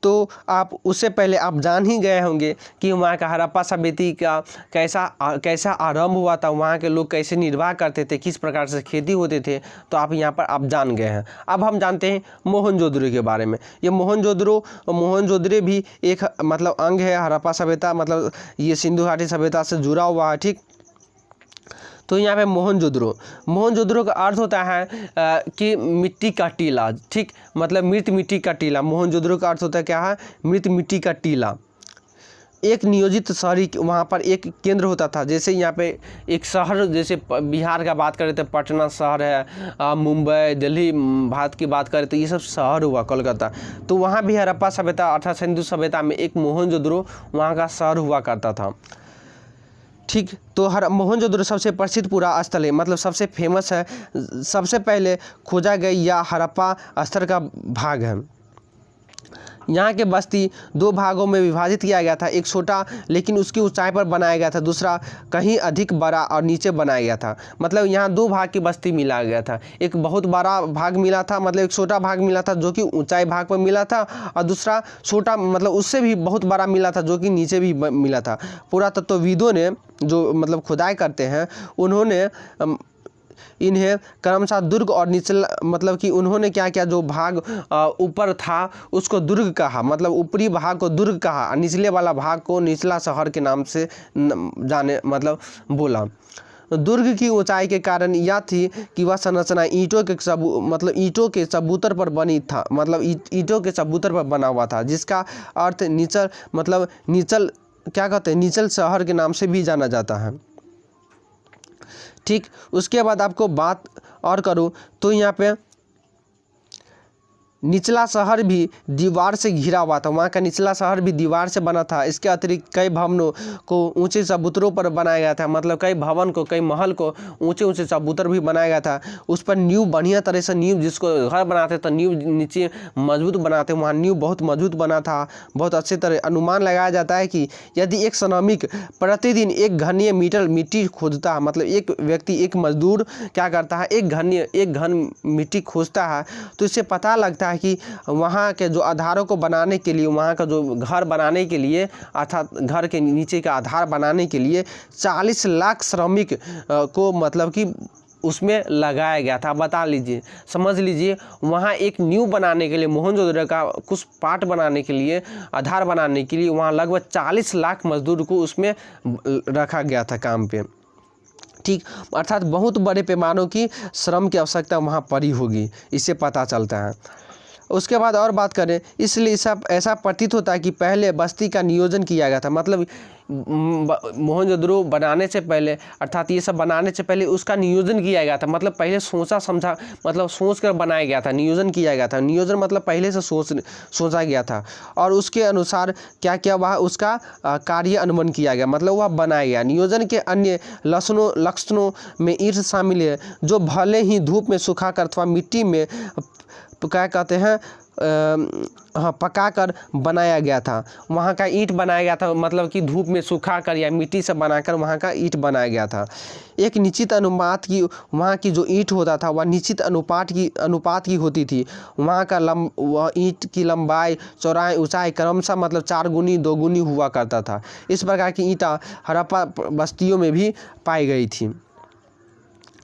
तो आप उससे पहले आप जान ही गए होंगे कि वहाँ का हड़प्पा सभ्यता का कैसा आरंभ हुआ था, वहाँ के लोग कैसे निर्वाह करते थे, किस प्रकार से खेती होते थे, तो आप यहाँ पर आप जान गए हैं। अब हम जानते हैं मोहनजोदड़ो के बारे में। ये मोहनजोदड़ो भी एक मतलब अंग है हड़प्पा सभ्यता, मतलब ये सिंधु घाटी सभ्यता से जुड़ा हुआ है। ठीक, तो यहाँ पे मोहनजोदड़ो का अर्थ होता है कि मिट्टी का टीला। ठीक, मतलब मृत मिट्टी का टीला। मोहनजोदड़ो का अर्थ होता है क्या है, मृत मिट्टी का टीला। एक नियोजित शहरी, वहाँ पर एक केंद्र होता था, जैसे यहाँ पे एक शहर, जैसे बिहार का बात करें तो पटना शहर है, मुंबई, दिल्ली भारत की बात करें तो ये सब शहर हुआ, कोलकाता। तो वहाँ भी हड़प्पा सभ्यता अर्थात सिंधु सभ्यता में एक मोहनजोदड़ो वहाँ का शहर हुआ करता था। ठीक, तो मोहनजोदड़ो सबसे प्रसिद्ध पूरा स्थल है, मतलब सबसे फेमस है, सबसे पहले खोजा गया या हड़प्पा स्थल का भाग है। यहाँ के बस्ती 2 भागों में विभाजित किया गया था, एक छोटा लेकिन उसकी ऊंचाई पर बनाया गया था, दूसरा कहीं अधिक बड़ा और नीचे बनाया गया था। मतलब यहाँ 2 भाग की बस्ती मिला गया था, एक बहुत बड़ा भाग मिला था, मतलब एक छोटा भाग मिला था जो कि ऊंचाई भाग पर मिला था, और दूसरा छोटा मतलब उससे भी बहुत बड़ा मिला था जो कि नीचे भी मिला था। पुरातत्वविदों ने जो मतलब खुदाई करते हैं, उन्होंने इन्हें क्रमशः दुर्ग और निचला, मतलब कि उन्होंने क्या किया, जो भाग ऊपर था उसको दुर्ग कहा, मतलब ऊपरी भाग को दुर्ग कहा, और निचले वाला भाग को निचला शहर के नाम से जाने मतलब बोला। दुर्ग की ऊंचाई के कारण यह थी कि वह संरचना ईंटों के चबूतर पर बनी था, मतलब ईंटों के चबूतर पर बना हुआ था, जिसका अर्थ नीचल क्या कहते हैं, नीचल शहर के नाम से भी जाना जाता है। ठीक, उसके बाद आपको बात और करूँ तो यहाँ पे निचला शहर भी दीवार से घिरा हुआ था, वहाँ का निचला शहर भी दीवार से बना था। इसके अतिरिक्त कई भवनों को ऊंचे चबूतरों पर बनाया गया था, मतलब कई भवन को, कई महल को ऊंचे चबूतर भी बनाया गया था। उस पर नींव बढ़िया तरह से, नींव जिसको घर बनाते तो नींव नीचे मजबूत बनाते, वहाँ नींव बहुत मजबूत बना था, बहुत अच्छे तरह। अनुमान लगाया जाता है कि यदि एक श्रमिक प्रतिदिन 1 घन मीटर मिट्टी खोदता है, मतलब एक व्यक्ति, एक मजदूर क्या करता है, 1 घन मिट्टी खोजता है, तो इससे पता लगता है कि वहाँ के जो आधारों को बनाने के लिए, वहाँ का जो घर बनाने के लिए, अर्थात घर के नीचे का आधार बनाने के लिए 40 लाख श्रमिक को मतलब कि उसमें लगाया गया था। बता लीजिए, समझ लीजिए, वहाँ एक नींव बनाने के लिए, मोहनजोदड़ो का कुछ पार्ट बनाने के लिए, आधार बनाने के लिए वहाँ लगभग 40 लाख मजदूर को उसमें रखा गया था काम पे। ठीक, अर्थात बहुत बड़े पैमानों की श्रम की आवश्यकता वहाँ पड़ी होगी, इससे पता चलता है। उसके बाद और बात करें, इसलिए सब ऐसा प्रतीत होता है कि पहले बस्ती का नियोजन किया गया था, मतलब मोहनजोदड़ो बनाने से पहले, अर्थात ये सब बनाने से पहले उसका नियोजन किया गया था, मतलब पहले सोचा समझा, मतलब सोच कर बनाया गया था, नियोजन किया गया था। नियोजन मतलब पहले से सोचा गया था, और उसके अनुसार क्या क्या वह उसका कार्य अनुमान किया गया, मतलब वह बनाया गया। नियोजन के अन्य लक्षणों में ईंट शामिल है, जो भले ही धूप में सुखाकर अथवा मिट्टी में क्या कहते हैं पकाकर बनाया गया था। वहाँ का ईंट बनाया गया था, मतलब कि धूप में सुखाकर या मिट्टी से बनाकर वहाँ का ईंट बनाया गया था। एक निश्चित अनुपात की वहाँ की जो ईंट होता था वह निश्चित अनुपात की होती थी। वहाँ का वह ईंट की लंबाई, चौड़ाई, ऊंचाई क्रमशः मतलब 4 गुनी 2 गुनी हुआ करता था। इस प्रकार की ईंटें हड़प्पा बस्तियों में भी पाई गई थी।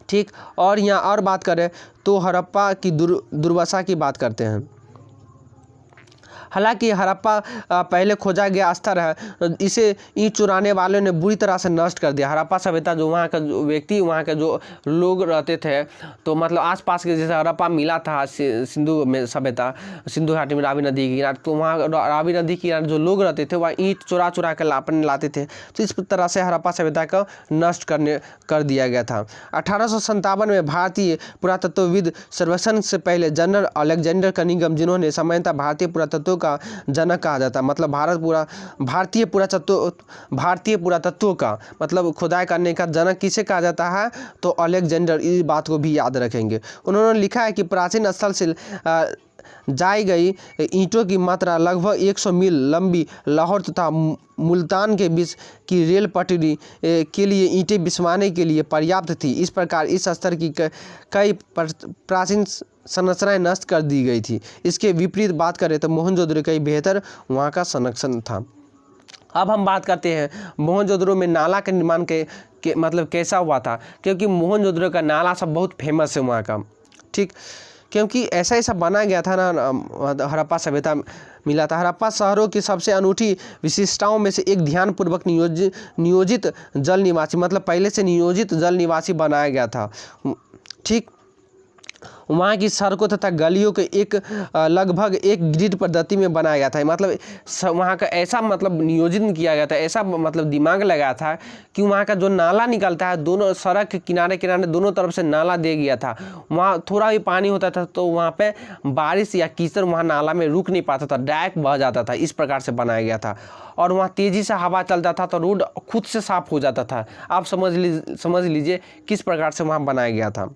ठीक, और यहाँ और बात करें तो हड़प्पा की दुर्दशा की बात करते हैं। हालांकि हड़प्पा पहले खोजा गया स्थल है, इसे ईंट चुराने वालों ने बुरी तरह से नष्ट कर दिया। हड़प्पा सभ्यता जो वहाँ का जो व्यक्ति, वहाँ के जो लोग रहते थे, तो मतलब आसपास के जैसे हड़प्पा मिला था सिंधु में सभ्यता, सिंधु घाटी में रावी नदी के किनारे, तो वहाँ रावी नदी के किनारे जो लोग रहते थे वह ईंट चुरा कर अपने लाते थे। तो इस तरह से हड़प्पा सभ्यता को नष्ट कर दिया गया था। 1857 में भारतीय पुरातत्वविद सर्वेक्षण से पहले जनरल अलेक्जेंडर कनिंघम, जिन्होंने सामान्यतः भारतीय पुरातत्व का जनक कहा जाता है, मतलब भारतीय पुरातत्व का मतलब खुदाई करने का जनक किसे कहा जाता है, तो अलेक्जेंडर। इस बात को भी याद रखेंगे। उन्होंने लिखा है कि प्राचीन स्थल से जाई गई ईंटों की मात्रा लगभग 100 मील लंबी लाहौर तथा मुल्तान के बीच की रेल पटरी के लिए ईंटें बिछवाने के लिए पर्याप्त थी। इस प्रकार इस स्तर की कई प्राचीन संरचनाएं नष्ट कर दी गई थी। इसके विपरीत बात करें तो मोहनजोदड़ो कई बेहतर वहाँ का संरक्षण था। अब हम बात करते हैं मोहनजोदड़ो में नाला के निर्माण के मतलब कैसा हुआ था, क्योंकि मोहनजोदड़ो का नाला सब बहुत फेमस है वहाँ का। ठीक, क्योंकि ऐसा बना गया था ना, हड़प्पा सभ्यता मिला था। हड़प्पा शहरों की सबसे अनूठी विशिष्टताओं में से एक ध्यानपूर्वक नियोजित जल निवासी, मतलब पहले से नियोजित जल निवासी बनाया गया था। ठीक, वहाँ की सड़कों तथा गलियों के एक लगभग एक ग्रिड पद्धति में बनाया गया था। मतलब वहाँ का ऐसा मतलब नियोजित किया गया था, ऐसा मतलब दिमाग लगाया था कि वहाँ का जो नाला निकलता है, दोनों सड़क के किनारे किनारे दोनों तरफ से नाला दे गया था। वहाँ थोड़ा भी पानी होता था तो वहाँ पे बारिश या कीचड़ वहाँ नाला में रुक नहीं पाता था, डायरेक्ट बह जाता था। इस प्रकार से बनाया गया था। और वहाँ तेज़ी से हवा चलता था तो रोड खुद से साफ हो जाता था। आप समझ लीजिए किस प्रकार से वहाँ बनाया गया था।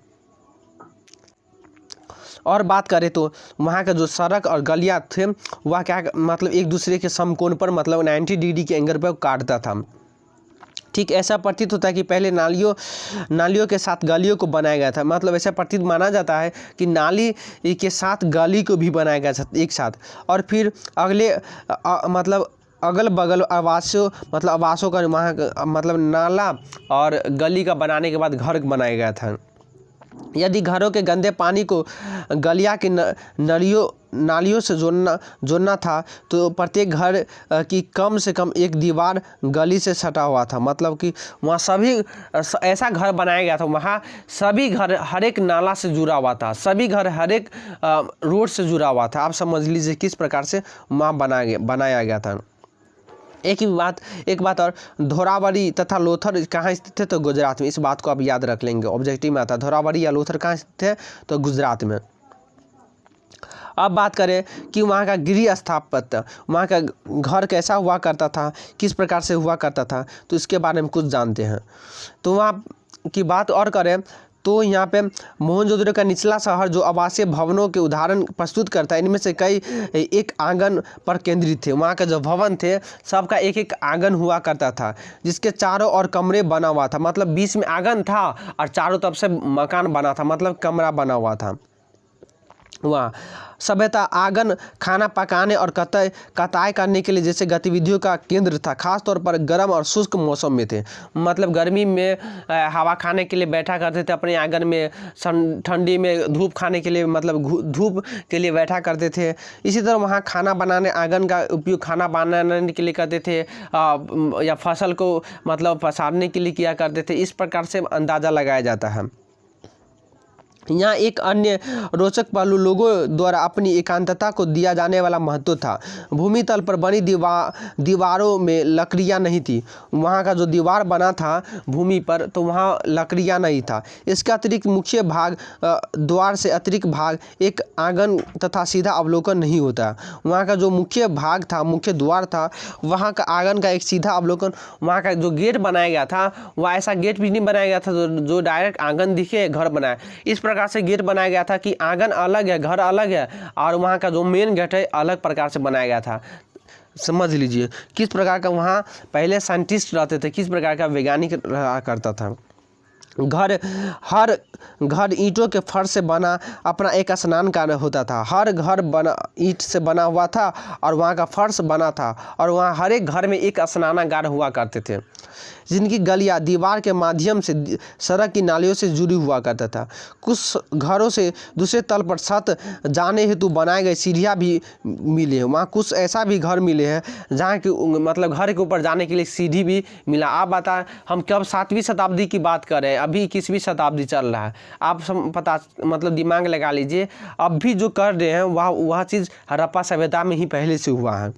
और बात करें तो वहाँ का जो सड़क और गलियाँ थे वह क्या मतलब एक दूसरे के समकोण पर मतलब 90 डिग्री के एंगल पर काटता था। ठीक, ऐसा प्रतीत होता है कि पहले नालियों के साथ गलियों को बनाया गया था। मतलब ऐसा प्रतीत माना जाता है कि नाली के साथ गली को भी बनाया गया था एक साथ, और फिर मतलब अगल बगल आवासों का वहाँ मतलब नाला और गली का बनाने के बाद घर बनाया गया था। यदि घरों के गंदे पानी को गलिया के नालियों से जोड़ना था तो प्रत्येक घर की कम से कम एक दीवार गली से सटा हुआ था। मतलब कि वहाँ सभी ऐसा घर बनाया गया था, वहाँ सभी घर हर एक नाला से जुड़ा हुआ था, सभी घर हर एक रोड से जुड़ा हुआ था। आप समझ लीजिए किस प्रकार से वहाँ बनाया गया था। एक बात और, धौरावड़ी तथा लोथर कहाँ स्थित है, तो गुजरात में। इस बात को आप याद रख लेंगे, ऑब्जेक्टिव में आता है। धौरावड़ी या लोथर कहाँ स्थित है, तो गुजरात में। अब बात करें कि वहाँ का गृह स्थापत्य, वहाँ का घर कैसा हुआ करता था, किस प्रकार से हुआ करता था, तो इसके बारे में कुछ जानते हैं। तो वहाँ की बात और करें तो यहाँ पे मोहनजोदड़ो का निचला शहर जो आवासीय भवनों के उदाहरण प्रस्तुत करता है, इनमें से कई एक आंगन पर केंद्रित थे। वहाँ के जो भवन थे सबका एक एक आंगन हुआ करता था, जिसके चारों ओर कमरे बना हुआ था। मतलब बीच में आंगन था और चारों तरफ से मकान बना था, मतलब कमरा बना हुआ था। वहाँ सभ्यता आंगन खाना पकाने और कताई करने के लिए जैसे गतिविधियों का केंद्र था, खासतौर पर गर्म और शुष्क मौसम में थे। मतलब गर्मी में हवा खाने के लिए बैठा करते थे अपने आंगन में, ठंडी में धूप खाने के लिए मतलब धूप के लिए बैठा करते थे। इसी तरह वहाँ खाना बनाने आंगन का उपयोग खाना बनाने के लिए करते थे या फसल को मतलब पसारने के लिए किया करते थे। इस प्रकार से अंदाज़ा लगाया जाता है। यहाँ एक अन्य रोचक पहलू लोगों द्वारा अपनी एकांतता को दिया जाने वाला महत्व था। भूमि तल पर बनी दीवारों में लकड़ियाँ नहीं थी। वहाँ का जो दीवार बना था भूमि पर, तो वहाँ लकड़ियाँ नहीं था। इसके अतिरिक्त मुख्य भाग द्वार से अतिरिक्त भाग एक आंगन तथा सीधा अवलोकन नहीं होता। वहाँ का जो मुख्य भाग था, मुख्य द्वार था, वहाँ का आंगन का एक सीधा अवलोकन, वहाँ का जो गेट बनाया गया था वह ऐसा गेट भी नहीं बनाया गया था जो डायरेक्ट आंगन दिखे घर बनाया। इस प्रकार प्रकार से गेट बनाया गया था कि आंगन अलग है, घर अलग है, और वहाँ का जो मेन गेट है अलग प्रकार से बनाया गया था। समझ लीजिए किस प्रकार का वहाँ पहले साइंटिस्ट रहते थे, किस प्रकार का वैज्ञानिक रहा करता था। हर घर ईंटों के फर्श से बना अपना एक स्नान कार्य होता था। हर घर बना ईंट से बना हुआ था और वहाँ का फर्श बना था, और वहाँ हर एक घर में एक स्नानागार हुआ करते थे, जिनकी गलियाँ दीवार के माध्यम से सड़क की नालियों से जुड़ी हुआ करता था। कुछ घरों से दूसरे तल पर छत जाने हेतु बनाए गए सीढ़ियाँ भी मिले हैं। वहाँ कुछ ऐसा भी घर मिले हैं जहाँ की मतलब घर के ऊपर जाने के लिए सीढ़ी भी मिला। आप बता, हम कब 7वीं शताब्दी की बात कर रहे हैं, अभी 21वीं शताब्दी चल रहा है। आप पता मतलब दिमाग लगा लीजिए, अब भी जो कर रहे हैं वह चीज़ हड़प्पा सभ्यता में ही पहले से हुआ है।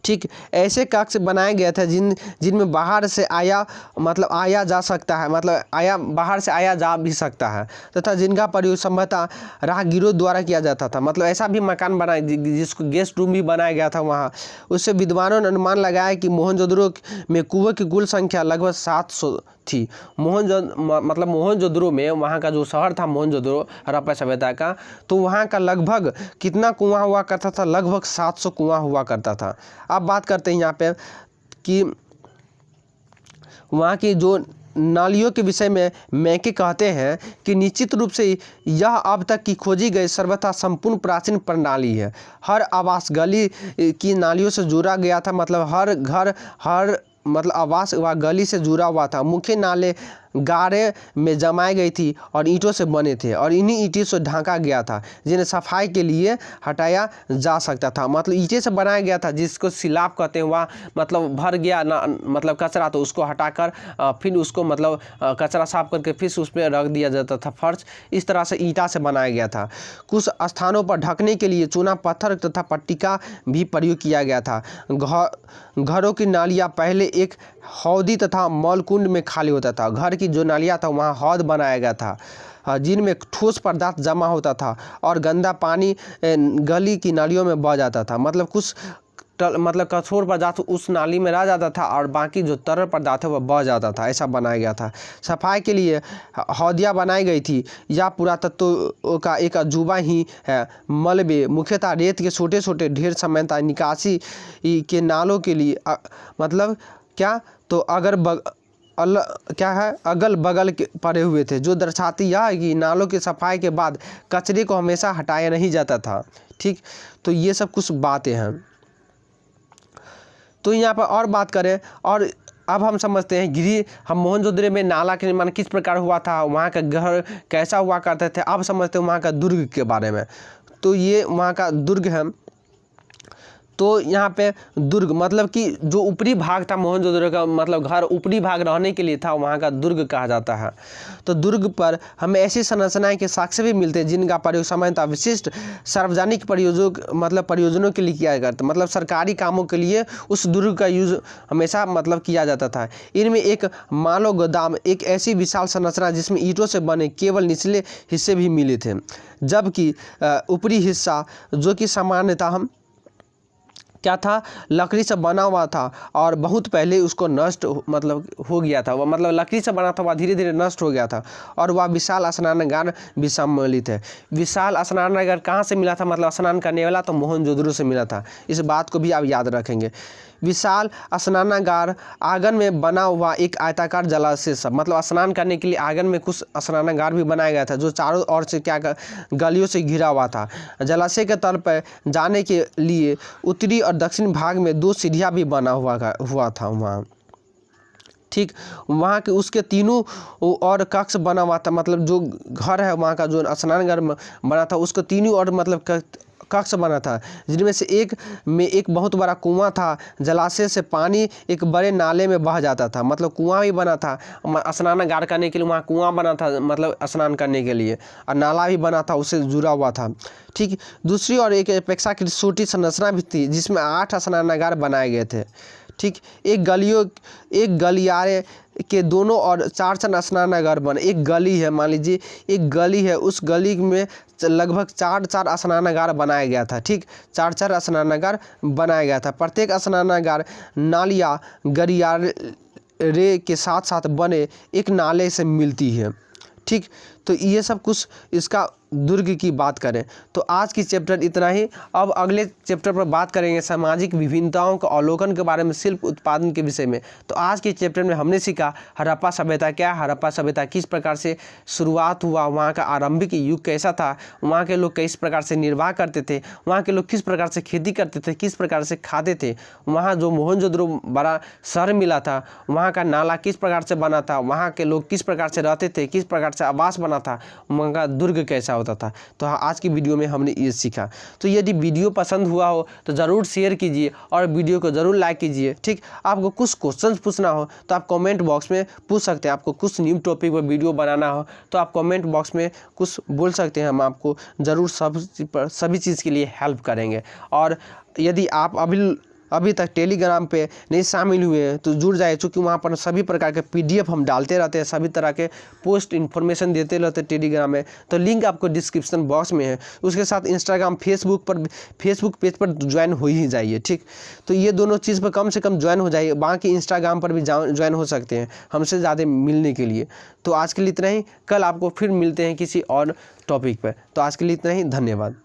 ठीक, ऐसे कक्ष बनाए गए थे जिनमें बाहर से आया जा सकता है, मतलब बाहर से आया जा भी सकता है, तथा जिनका प्रयोग संभवतः राहगीरों द्वारा किया जाता था। मतलब ऐसा भी मकान बनाया जिसको गेस्ट रूम भी बनाया गया था वहाँ। उससे विद्वानों ने अनुमान लगाया कि मोहनजोदड़ो में कुओं की कुल संख्या लगभग 700 थी। मोहनजोदड़ो में, वहाँ का जो शहर था मोहनजोदड़ो हड़प्पा सभ्यता का, तो वहाँ का लगभग कितना कुआं हुआ करता था, लगभग 700 कुआं हुआ करता था। अब बात करते हैं यहाँ पे कि वहाँ की जो नालियों के विषय में मैके कहते हैं कि निश्चित रूप से यह अब तक की खोजी गई सर्वथा संपूर्ण प्राचीन प्रणाली है। हर आवास गली की नालियों से जुड़ा गया था, मतलब हर घर आवास व गली से जुड़ा हुआ था। मुख्य नाले गारे में जमाई गई थी और ईंटों से बने थे, और इन्हीं ईंटों से ढका गया था, जिन्हें सफाई के लिए हटाया जा सकता था। मतलब ईंटें से बनाया गया था, जिसको सिलाब कहते हैं। वह मतलब भर गया ना, मतलब कचरा, तो उसको हटाकर फिर उसको मतलब कचरा साफ करके फिर उस पर रख दिया जाता था फर्श। इस तरह से ईंटा से बनाया गया था। कुछ स्थानों पर ढकने के लिए चूना पत्थर तथा पट्टी का भी प्रयोग किया गया था। घरों की नालियाँ पहले एक हौदी तथा मलकुंड में खाली होता था। घर की जो नालियाँ था वहाँ हौद बनाया गया था, जिनमें ठोस पदार्थ जमा होता था, और गंदा पानी गली की नालियों में बह जाता था। मतलब कुछ कठोर पदार्थ उस नाली में रह जाता था, और बाकी जो तरल पदार्थ है वह बह जाता था। ऐसा बनाया गया था। सफाई के लिए हौदियाँ बनाई गई थी। यह पुरातत्व का एक अजूबा ही है। मलबे मुख्यतः रेत के छोटे छोटे ढेर समेत निकासी के नालों के लिए मतलब क्या तो अगल बगल के पड़े हुए थे, जो दर्शाती यह है कि नालों की सफाई के बाद कचरे को हमेशा हटाया नहीं जाता था। ठीक, तो ये सब कुछ बातें हैं। तो यहाँ पर और बात करें, और अब हम समझते हैं हम मोहनजोदड़ो में नाला के निर्माण किस प्रकार हुआ था, वहाँ का घर कैसा हुआ करते थे। अब समझते हैं वहाँ का दुर्ग के बारे में। तो ये वहाँ का दुर्ग है। तो यहाँ पे दुर्ग मतलब कि जो ऊपरी भाग था मोहनजोदड़ो का, मतलब घर ऊपरी भाग रहने के लिए था, वहाँ का दुर्ग कहा जाता है। तो दुर्ग पर हमें ऐसी संरचनाएं के साक्ष्य भी मिलते हैं जिनका प्रयोग सामान्यतः विशिष्ट सार्वजनिक प्रयोजनों के लिए किया जाता, मतलब सरकारी कामों के लिए उस दुर्ग का यूज हमेशा मतलब किया जाता था। इनमें एक मालो गोदाम, एक ऐसी विशाल संरचना जिसमें ईंटों से बने केवल निचले हिस्से भी मिले थे, जबकि ऊपरी हिस्सा जो कि सामान्यतः क्या था, लकड़ी से बना हुआ था, और बहुत पहले उसको नष्ट हो गया था। वह मतलब लकड़ी से बना था, वह धीरे धीरे नष्ट हो गया था, और वह विशाल स्नानागार भी सम्मिलित है। विशाल स्नानागार कहाँ से मिला था, मतलब स्नान करने वाला तो मोहनजोदड़ो से मिला था। इस बात को भी आप याद रखेंगे। विशाल स्नानागार आंगन में बना हुआ एक आयताकार जलाशय सब, मतलब स्नान करने के लिए आंगन में कुछ स्नानागार भी बनाया गया था, जो चारों ओर से गलियों से घिरा हुआ था। जलाशय के तल पर जाने के लिए उत्तरी और दक्षिण भाग में 2 सीढ़ियाँ भी बना हुआ था वहाँ। ठीक, वहाँ के उसके तीनों और कक्ष बना हुआ था, मतलब जो घर है वहाँ का जो स्नानागार बना था उसको तीनों और मतलब कक्ष बना था, जिनमें से एक में एक बहुत बड़ा कुआं था। जलाशय से पानी एक बड़े नाले में बह जाता था, मतलब कुआं भी बना था। स्नानागार करने के लिए वहाँ कुआं बना था, मतलब स्नान करने के लिए, और नाला भी बना था, उससे जुड़ा हुआ था। ठीक, दूसरी और एक अपेक्षाकृत छोटी संरचना भी थी जिसमें 8 स्नानागार बनाए गए थे। ठीक, एक गलियारे के दोनों और 4 स्नानागार बने। एक गली है, मान लीजिए एक गली है, उस गली में लगभग 4 स्नानागार बनाया गया था। ठीक, 4 स्नानागार बनाया गया था। प्रत्येक स्नानागार नालियाँ गलियारे के साथ साथ बने एक नाले से मिलती है। ठीक, तो ये सब कुछ इसका दुर्ग की बात करें तो आज की चैप्टर इतना ही। अब अगले चैप्टर पर बात करेंगे सामाजिक विभिन्नताओं का अवलोकन के बारे में, शिल्प उत्पादन के विषय में। तो आज के चैप्टर में हमने सीखा हड़प्पा सभ्यता क्या, हड़प्पा सभ्यता किस प्रकार से शुरुआत हुआ, वहाँ का आरंभिक युग कैसा था, वहाँ के लोग किस प्रकार से निर्वाह करते थे, वहाँ के लोग किस प्रकार से खेती करते थे, किस प्रकार से खाते थे, वहाँ जो मोहनजोदड़ो बड़ा शहर मिला था वहाँ का नाला किस प्रकार से बना था, वहाँ के लोग किस प्रकार से रहते थे, किस प्रकार से आवास बना था, वहाँ का दुर्ग कैसा होता था। तो आज की वीडियो में हमने ये सीखा। तो यदि वीडियो पसंद हुआ हो तो ज़रूर शेयर कीजिए और वीडियो को ज़रूर लाइक कीजिए। ठीक, आपको कुछ क्वेश्चंस पूछना हो तो आप कमेंट बॉक्स में पूछ सकते हैं। आपको कुछ न्यू टॉपिक पर वीडियो बनाना हो तो आप कमेंट बॉक्स में कुछ बोल सकते हैं, हम आपको ज़रूर सभी चीज़ के लिए हेल्प करेंगे। और यदि आप अभी तक टेलीग्राम पे नहीं शामिल हुए हैं तो जुड़ जाए, चूँकि वहाँ पर सभी प्रकार के PDF हम डालते रहते हैं, सभी तरह के पोस्ट इन्फॉर्मेशन देते रहते हैं टेलीग्राम में। तो लिंक आपको डिस्क्रिप्शन बॉक्स में है। उसके साथ इंस्टाग्राम फेसबुक पेज पर ज्वाइन हो ही जाइए। ठीक, तो ये दोनों चीज़ पर कम से कम ज्वाइन हो जाइए। बाकी इंस्टाग्राम पर भी ज्वाइन हो सकते हैं हमसे ज़्यादा मिलने के लिए। तो आज के लिए इतना ही, कल आपको फिर मिलते हैं किसी और टॉपिक पर। तो आज के लिए इतना ही, धन्यवाद।